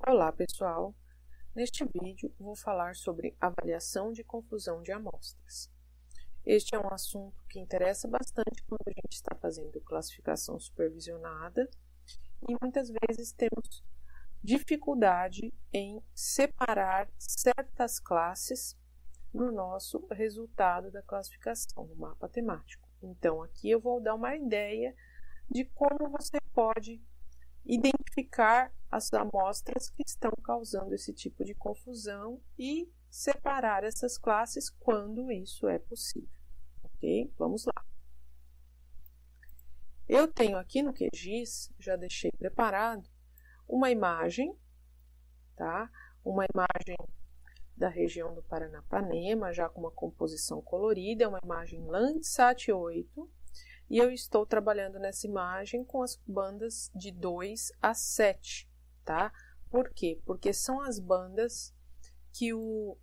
Olá pessoal, neste vídeo vou falar sobre avaliação de confusão de amostras. Este é um assunto que interessa bastante quando a gente está fazendo classificação supervisionada e muitas vezes temos dificuldade em separar certas classes no nosso resultado da classificação, no mapa temático. Então aqui eu vou dar uma ideia de como você pode identificar as amostras que estão causando esse tipo de confusão e separar essas classes quando isso é possível, ok? Vamos lá. Eu tenho aqui no QGIS, já deixei preparado, uma imagem, tá? Uma imagem da região do Paranapanema, já com uma composição colorida, é uma imagem Landsat 8, e eu estou trabalhando nessa imagem com as bandas de 2 a 7, tá? Por quê? Porque são as bandas que o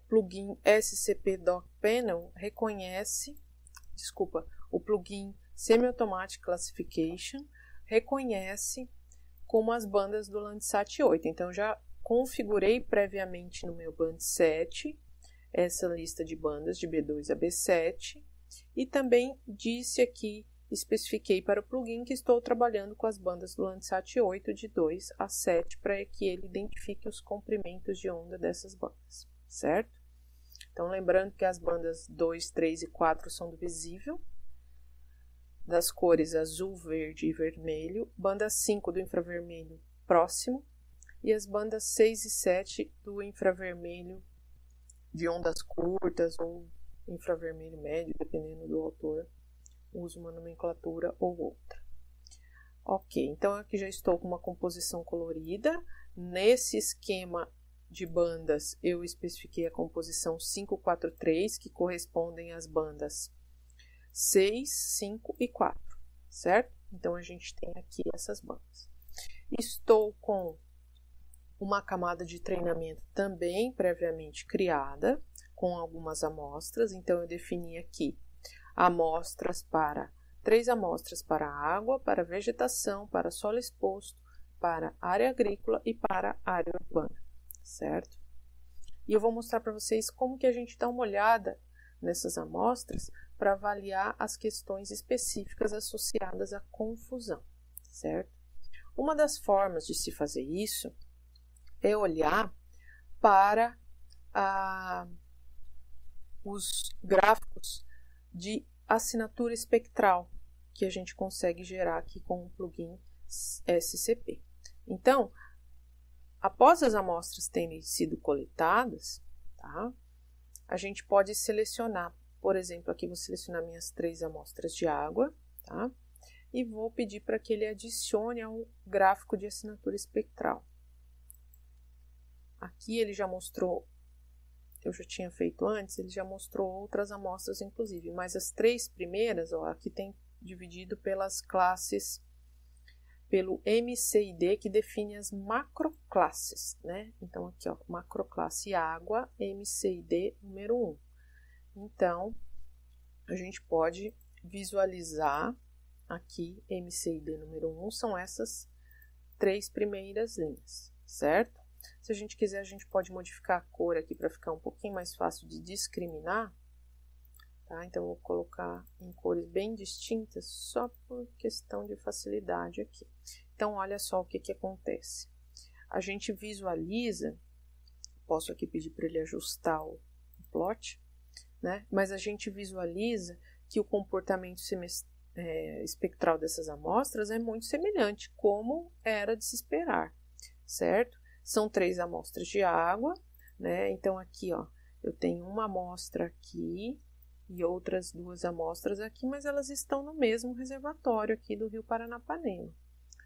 plugin SCP Doc Panel reconhece, o plugin Semi-Automatic Classification reconhece como as bandas do Landsat 8. Então, já configurei previamente no meu Band 7 essa lista de bandas de B2 a B7 e também disse aqui, especifiquei para o plugin que estou trabalhando com as bandas do Landsat 8 de 2 a 7 para que ele identifique os comprimentos de onda dessas bandas, certo? Então, lembrando que as bandas 2, 3 e 4 são do visível, das cores azul, verde e vermelho, banda 5 do infravermelho próximo e as bandas 6 e 7 do infravermelho de ondas curtas ou infravermelho médio, dependendo do autor, usa uma nomenclatura ou outra. Ok, então aqui já estou com uma composição colorida. Nesse esquema de bandas, eu especifiquei a composição 543, que correspondem às bandas 6, 5 e 4, certo? Então, a gente tem aqui essas bandas. Estou com uma camada de treinamento também previamente criada, com algumas amostras. Então, eu defini aqui três amostras para água, para vegetação, para solo exposto, para área agrícola e para área urbana, certo? E eu vou mostrar para vocês como que a gente dá uma olhada nessas amostras para avaliar as questões específicas associadas à confusão, certo? Uma das formas de se fazer isso é olhar para os gráficos de assinatura espectral que a gente consegue gerar aqui com o plugin SCP. Então, após as amostras terem sido coletadas, tá, a gente pode selecionar, por exemplo, aqui vou selecionar minhas 3 amostras de água, tá, e vou pedir para que ele adicione ao gráfico de assinatura espectral. Aqui ele já mostrou, eu já tinha feito antes, ele já mostrou outras amostras inclusive, mas as 3 primeiras, ó, aqui tem dividido pelas classes, pelo MCID, que define as macroclasses, né? Então aqui, ó, macroclasse água, MCID número 1. Então, a gente pode visualizar aqui, MCID número 1, são essas 3 primeiras linhas, certo? Se a gente quiser, a gente pode modificar a cor aqui para ficar um pouquinho mais fácil de discriminar, tá? Então, eu vou colocar em cores bem distintas, só por questão de facilidade aqui. Então, olha só o que acontece. A gente visualiza, posso aqui pedir para ele ajustar o plot, né? Mas a gente visualiza que o comportamento espectral dessas amostras é muito semelhante, como era de se esperar, certo? São 3 amostras de água, né? Então, aqui, ó, eu tenho uma amostra aqui e outras 2 amostras aqui, mas elas estão no mesmo reservatório aqui do Rio Paranapanema,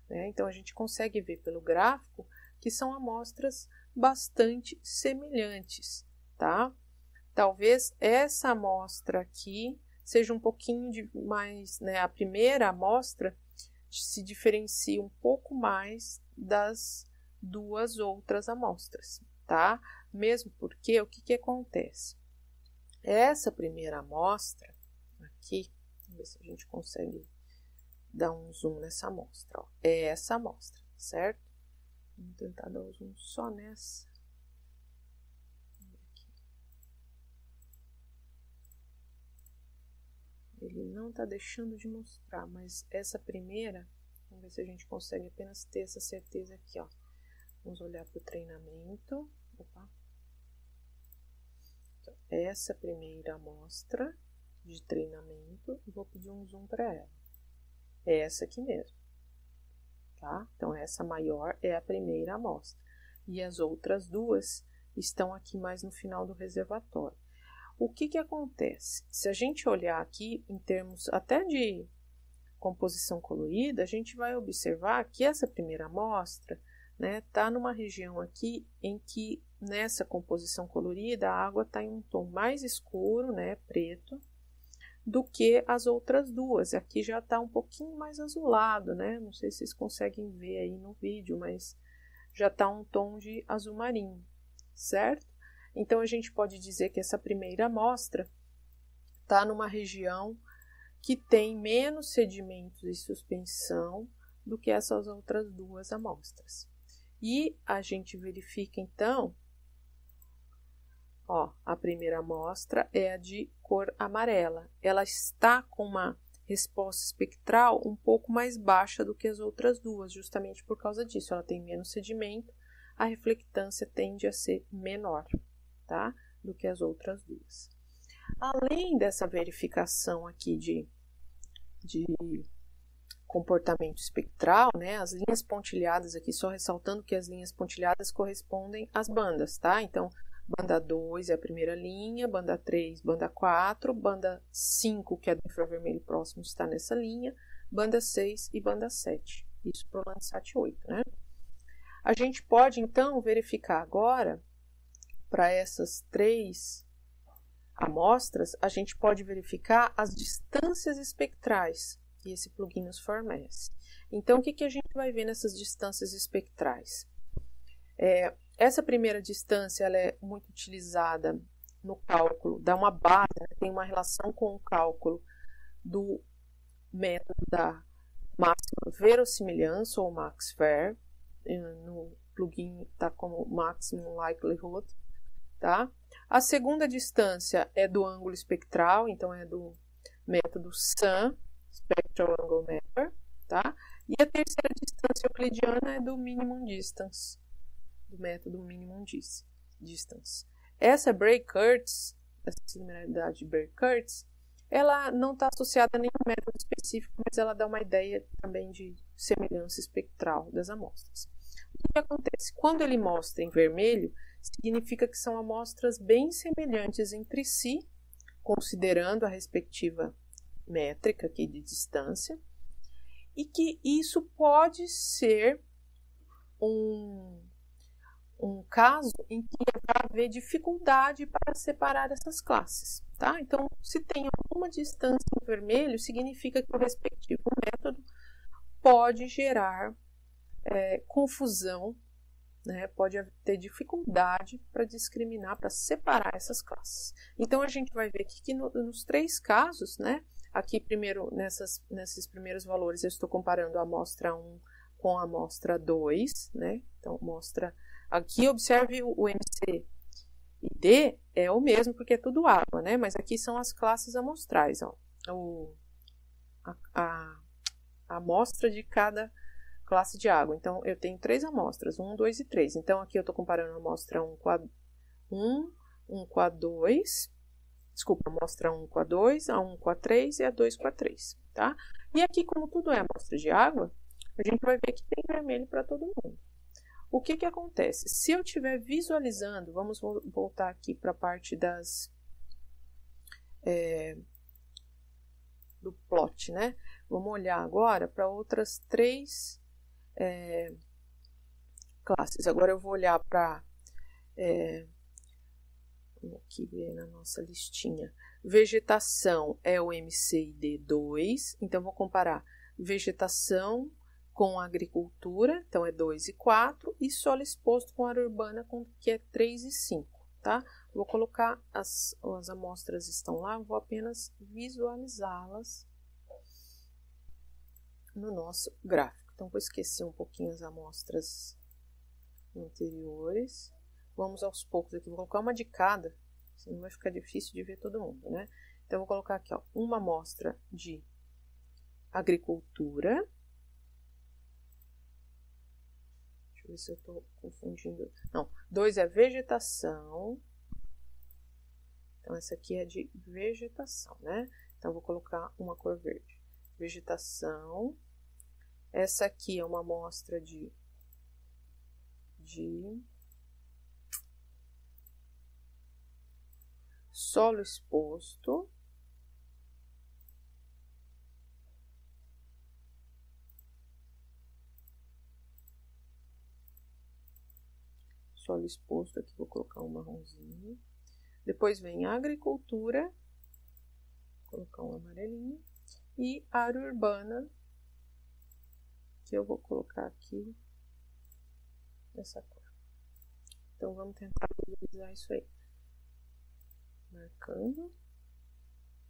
né? Então, a gente consegue ver pelo gráfico que são amostras bastante semelhantes, tá? Talvez essa amostra aqui seja um pouquinho mais, né? A primeira amostra se diferencia um pouco mais das 2 outras amostras, tá? Mesmo porque o que acontece? Essa primeira amostra aqui, vamos ver se a gente consegue dar um zoom nessa amostra, ó. É essa amostra, certo? Vamos tentar dar um zoom só nessa. Ele não está deixando de mostrar, mas essa primeira, vamos ver se a gente consegue apenas ter essa certeza aqui, ó. Vamos olhar para o treinamento. Opa. Então, essa primeira amostra de treinamento, vou pedir um zoom para ela. É essa aqui mesmo, tá? Então, essa maior é a primeira amostra. E as outras duas estão aqui mais no final do reservatório. O que acontece? Se a gente olhar aqui em termos até de composição colorida, a gente vai observar que essa primeira amostra, né, tá numa região aqui em que nessa composição colorida a água está em um tom mais escuro, né, preto, do que as outras duas. Aqui já está um pouquinho mais azulado, né? Não sei se vocês conseguem ver aí no vídeo, mas já está um tom de azul marinho, certo? Então, a gente pode dizer que essa primeira amostra está numa região que tem menos sedimentos e suspensão do que essas outras duas amostras. E a gente verifica, então, ó, a primeira amostra é a de cor amarela. Ela está com uma resposta espectral um pouco mais baixa do que as outras duas, justamente por causa disso. Ela tem menos sedimento, a reflectância tende a ser menor, tá? Do que as outras duas. Além dessa verificação aqui de comportamento espectral, né? As linhas pontilhadas aqui, só ressaltando que as linhas pontilhadas correspondem às bandas, tá? Então, banda 2 é a primeira linha, banda 3, banda 4, banda 5, que é do infravermelho próximo, está nessa linha, banda 6 e banda 7. Isso para o Landsat 8, né? A gente pode, então, verificar agora, para essas 3 amostras, a gente pode verificar as distâncias espectrais que esse plugin nos fornece. Então, o que a gente vai ver nessas distâncias espectrais? Essa primeira distância ela é muito utilizada no cálculo, dá uma base, né, tem uma relação com o cálculo do método da máxima verossimilhança, ou MaxVer. No plugin está como Maximum Likelihood. Tá? A segunda distância é do ângulo espectral, então é do método SAM, Spectral Angle Mapper, tá? E a terceira distância euclidiana é do Minimum Distance, do método Minimum Distance. Essa Bray-Curtis, essa similaridade de Bray-Curtis, ela não está associada a nenhum método específico, mas ela dá uma ideia também de semelhança espectral das amostras. O que acontece? Quando ele mostra em vermelho, significa que são amostras bem semelhantes entre si, considerando a respectiva métrica aqui de distância, e que isso pode ser um caso em que vai haver dificuldade para separar essas classes, tá? Então, se tem alguma distância em vermelho, significa que o respectivo método pode gerar confusão, né? Pode ter dificuldade para discriminar, para separar essas classes. Então, a gente vai ver aqui que nos 3 casos, né? Aqui, primeiro, nesses primeiros valores, eu estou comparando a amostra 1 com a amostra 2, né? Então, aqui, observe o MC e D é o mesmo, porque é tudo água, né? Mas aqui são as classes amostrais, ó. A amostra de cada classe de água. Então, eu tenho 3 amostras, 1, 2 e 3. Então, aqui eu estou comparando a amostra 1 com a 1 com a 2, desculpa, a amostra 1 com a 2, a 1 com a 3 e a 2 com a 3, tá? E aqui, como tudo é amostra de água, a gente vai ver que tem vermelho para todo mundo. O que acontece? Se eu estiver visualizando, vamos voltar aqui para a parte do plot, né? Vamos olhar agora para outras 3 classes. Agora eu vou olhar para vamos aqui ver na nossa listinha. Vegetação é o MCID2, então vou comparar vegetação com agricultura, então é 2 e 4, e solo exposto com área urbana, que é 3 e 5, tá? Vou colocar, as amostras estão lá, vou apenas visualizá-las no nosso gráfico. Então, vou esquecer um pouquinho as amostras anteriores. Vamos aos poucos aqui, vou colocar uma de cada, senão vai ficar difícil de ver todo mundo, né? Então, eu vou colocar aqui, ó, uma amostra de agricultura. Deixa eu ver se eu estou confundindo. Não, 2 é vegetação. Então, essa aqui é de vegetação, né? Então, eu vou colocar uma cor verde. Vegetação. Essa aqui é uma amostra de solo exposto. Solo exposto, aqui vou colocar um marronzinho. Depois vem a agricultura, vou colocar um amarelinho. E área urbana, que eu vou colocar aqui nessa cor. Então, vamos tentar visualizar isso aí. Marcando.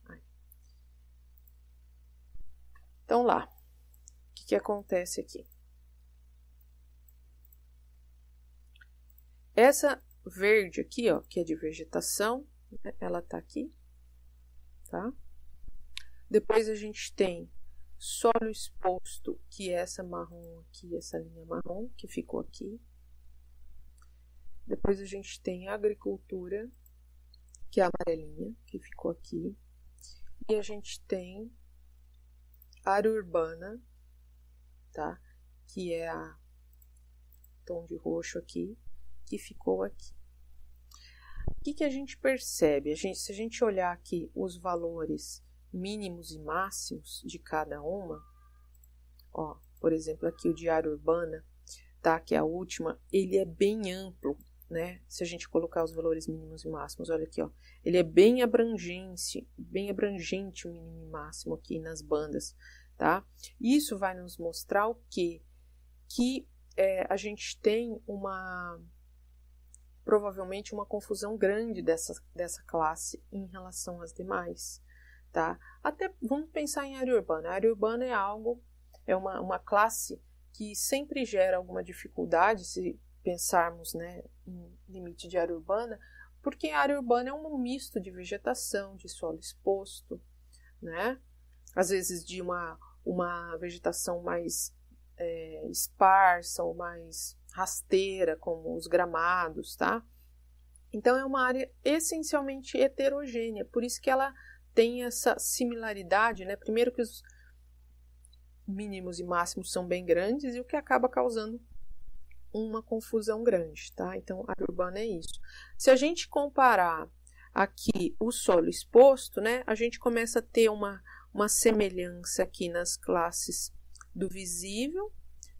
Aí. Então, lá. O que acontece aqui? Essa verde aqui, ó, que é de vegetação, né, ela tá aqui, tá? Depois a gente tem solo exposto, que é essa marrom aqui, essa linha marrom, que ficou aqui. Depois a gente tem agricultura, que é a amarelinha, que ficou aqui. E a gente tem área urbana, tá? Que é a tom de roxo aqui, que ficou aqui. O que a gente percebe? Se a gente olhar aqui os valores mínimos e máximos de cada uma, ó, por exemplo, aqui o de área urbana, tá? Que é a última, ele é bem amplo, né? Se a gente colocar os valores mínimos e máximos, olha aqui, ó, ele é bem abrangente o mínimo e máximo aqui nas bandas, tá? Isso vai nos mostrar o quê? Que a gente tem provavelmente uma confusão grande dessa classe em relação às demais, tá? Até vamos pensar em área urbana. A área urbana é uma classe que sempre gera alguma dificuldade se pensarmos, né, em limite de área urbana, porque a área urbana é um misto de vegetação, de solo exposto, né? Às vezes de uma vegetação mais esparsa ou mais rasteira, como os gramados, tá? Então, é uma área essencialmente heterogênea, por isso que ela tem essa similaridade, né? Primeiro que os mínimos e máximos são bem grandes, e o que acaba causando uma confusão grande, tá? Então, a área urbana é isso. Se a gente comparar aqui o solo exposto, né? A gente começa a ter uma semelhança aqui nas classes do visível,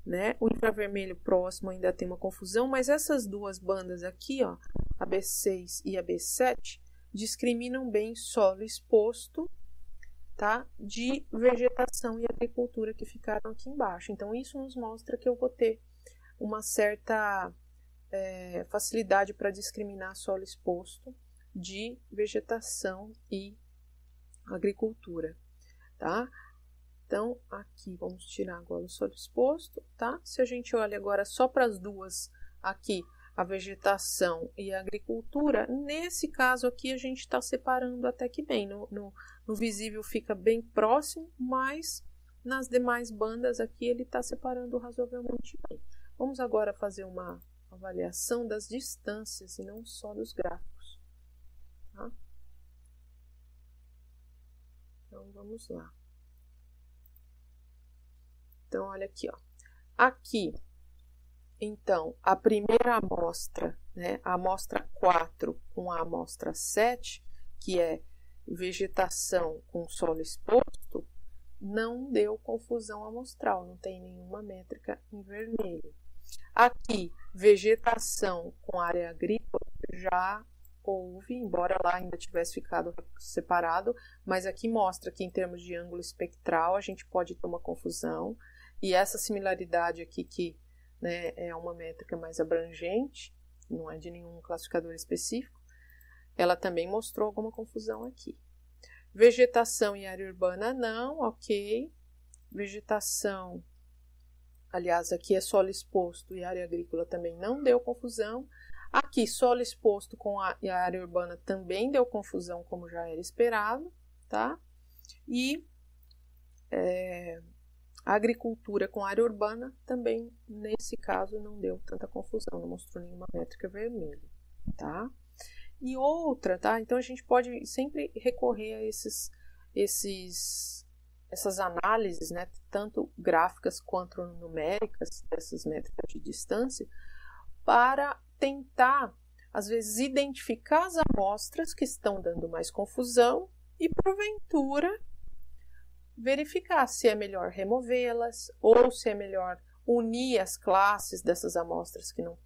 né? O infravermelho próximo ainda tem uma confusão, mas essas duas bandas aqui, ó, a B6 e a B7, discriminam bem solo exposto, tá? De vegetação e agricultura que ficaram aqui embaixo. Então, isso nos mostra que eu vou ter uma certa facilidade para discriminar solo exposto de vegetação e agricultura, tá? Então, aqui, vamos tirar agora o solo exposto, tá? Se a gente olha agora só para as duas aqui, a vegetação e a agricultura, nesse caso aqui a gente está separando até que bem. No visível fica bem próximo, mas nas demais bandas aqui ele está separando razoavelmente bem. Vamos agora fazer uma avaliação das distâncias e não só dos gráficos, tá? Então, vamos lá. Então, olha aqui, ó. Aqui, então, a primeira amostra, né, a amostra 4 com a amostra 7, que é vegetação com solo exposto, não deu confusão amostral, não tem nenhuma métrica em vermelho. Aqui, vegetação com área agrícola, já houve, embora lá ainda tivesse ficado separado, mas aqui mostra que em termos de ângulo espectral a gente pode ter uma confusão. E essa similaridade aqui, que, né, é uma métrica mais abrangente, não é de nenhum classificador específico, ela também mostrou alguma confusão aqui. Vegetação e área urbana não, ok. Vegetação Aliás, aqui é solo exposto e área agrícola também não deu confusão. Aqui, solo exposto com a área urbana também deu confusão, como já era esperado, tá? E a agricultura com área urbana também, nesse caso, não deu tanta confusão, não mostrou nenhuma métrica vermelha, tá? E outra, tá? Então, a gente pode sempre recorrer a essas análises, né, tanto gráficas quanto numéricas, dessas métricas de distância, para tentar, às vezes, identificar as amostras que estão dando mais confusão e, porventura, verificar se é melhor removê-las ou se é melhor unir as classes dessas amostras que não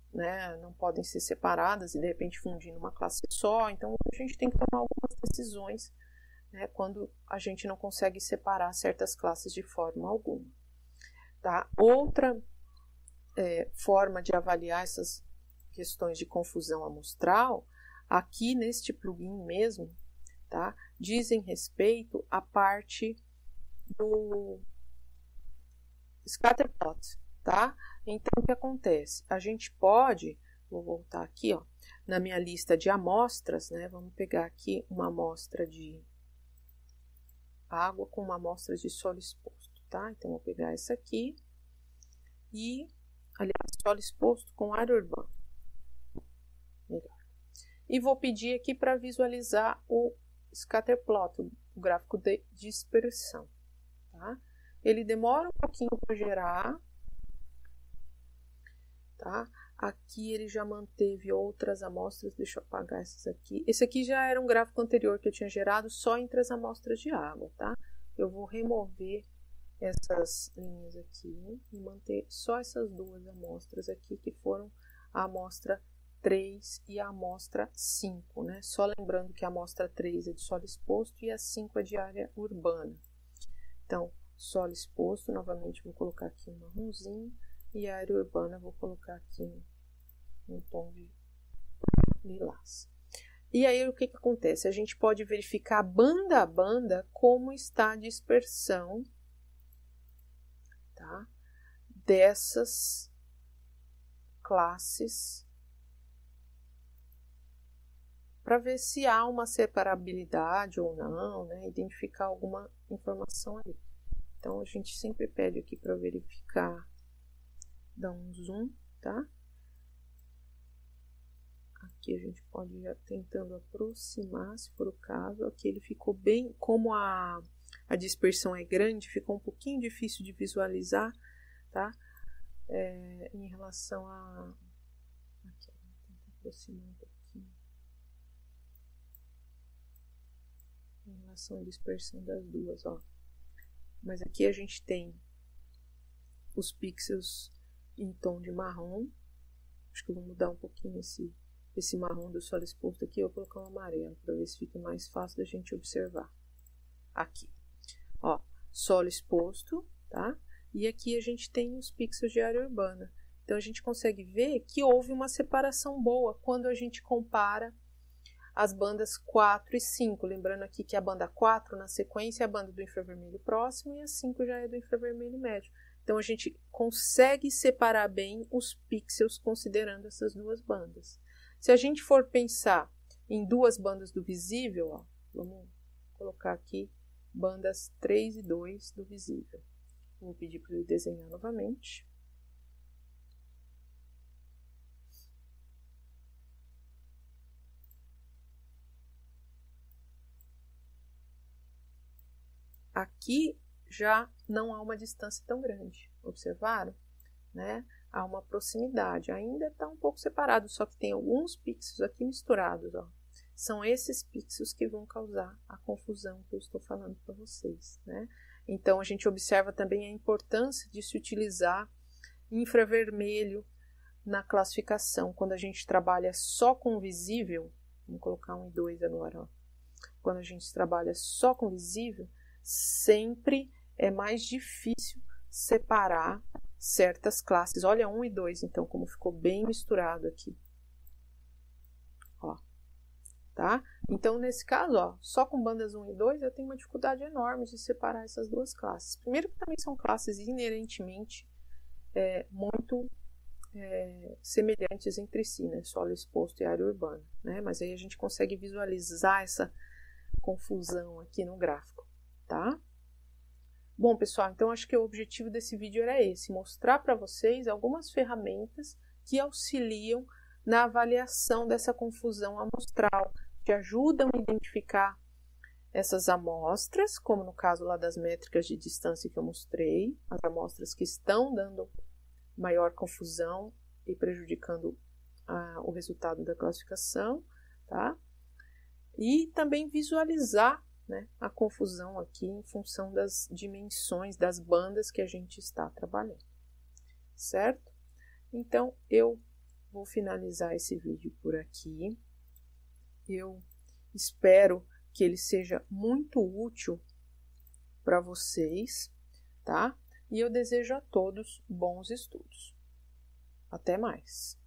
podem ser separadas e, de repente, fundir numa classe só. Então, a gente tem que tomar algumas decisões, né, quando a gente não consegue separar certas classes de forma alguma. Tá? Outra forma de avaliar essas questões de confusão amostral, aqui neste plugin mesmo, tá, dizem respeito à parte do scatterplot, tá? Então, o que acontece? A gente pode, vou voltar aqui, ó, na minha lista de amostras, né? Vamos pegar aqui uma amostra de água com uma amostra de solo exposto, tá? Então, vou pegar essa aqui e, aliás, solo exposto com área urbana. Melhor. E vou pedir aqui para visualizar o scatterplot, o gráfico de dispersão, tá? Ele demora um pouquinho para gerar, tá? Aqui ele já manteve outras amostras, deixa eu apagar essas aqui. Esse aqui já era um gráfico anterior que eu tinha gerado só entre as amostras de água, tá? Eu vou remover essas linhas aqui e manter só essas duas amostras aqui, que foram a amostra 3 e a amostra 5, né? Só lembrando que a amostra 3 é de solo exposto e a 5 é de área urbana. Então, solo exposto, novamente vou colocar aqui um marronzinho, e a área urbana vou colocar aqui um tom de lilás. E aí, o que acontece? A gente pode verificar banda a banda como está a dispersão, tá, dessas classes, para ver se há uma separabilidade ou não, né? Identificar alguma informação ali. Então, a gente sempre pede aqui para verificar, dar um zoom, tá? Aqui a gente pode ir tentando aproximar, se for o caso. Aqui ele ficou bem, como a dispersão é grande, ficou um pouquinho difícil de visualizar, tá? Em relação a... Aqui, vou tentar aproximar um pouquinho. Em relação à dispersão das duas, ó. Mas aqui a gente tem os pixels em tom de marrom. Acho que eu vou mudar um pouquinho esse marrom do solo exposto aqui. Eu vou colocar um amarelo para ver se fica mais fácil da gente observar. Aqui, ó, solo exposto, tá? E aqui a gente tem os pixels de área urbana. Então a gente consegue ver que houve uma separação boa quando a gente compara as bandas 4 e 5, lembrando aqui que a banda 4 na sequência é a banda do infravermelho próximo e a 5 já é do infravermelho médio. Então a gente consegue separar bem os pixels considerando essas duas bandas. Se a gente for pensar em duas bandas do visível, ó, vamos colocar aqui bandas 3 e 2 do visível. Vou pedir para ele desenhar novamente. Aqui já não há uma distância tão grande, observaram? Né? Há uma proximidade, ainda está um pouco separado, só que tem alguns pixels aqui misturados. Ó. São esses pixels que vão causar a confusão que eu estou falando para vocês. Né? Então, a gente observa também a importância de se utilizar infravermelho na classificação. Quando a gente trabalha só com visível, vamos colocar 1 e 2 agora. Ó. Quando a gente trabalha só com visível, sempre é mais difícil separar certas classes. Olha 1 e 2, então, como ficou bem misturado aqui. Ó, tá? Então, nesse caso, ó, só com bandas 1 e 2, eu tenho uma dificuldade enorme de separar essas duas classes. Primeiro que também são classes inerentemente muito semelhantes entre si, né? Solo exposto e área urbana, né? Mas aí a gente consegue visualizar essa confusão aqui no gráfico, tá? Bom, pessoal, então acho que o objetivo desse vídeo era esse, mostrar para vocês algumas ferramentas que auxiliam na avaliação dessa confusão amostral, que ajudam a identificar essas amostras, como no caso lá das métricas de distância que eu mostrei, as amostras que estão dando maior confusão e prejudicando o resultado da classificação, tá? E também visualizar, né, a confusão aqui em função das dimensões, das bandas que a gente está trabalhando, certo? Então, eu vou finalizar esse vídeo por aqui. Eu espero que ele seja muito útil para vocês, tá? E eu desejo a todos bons estudos. Até mais!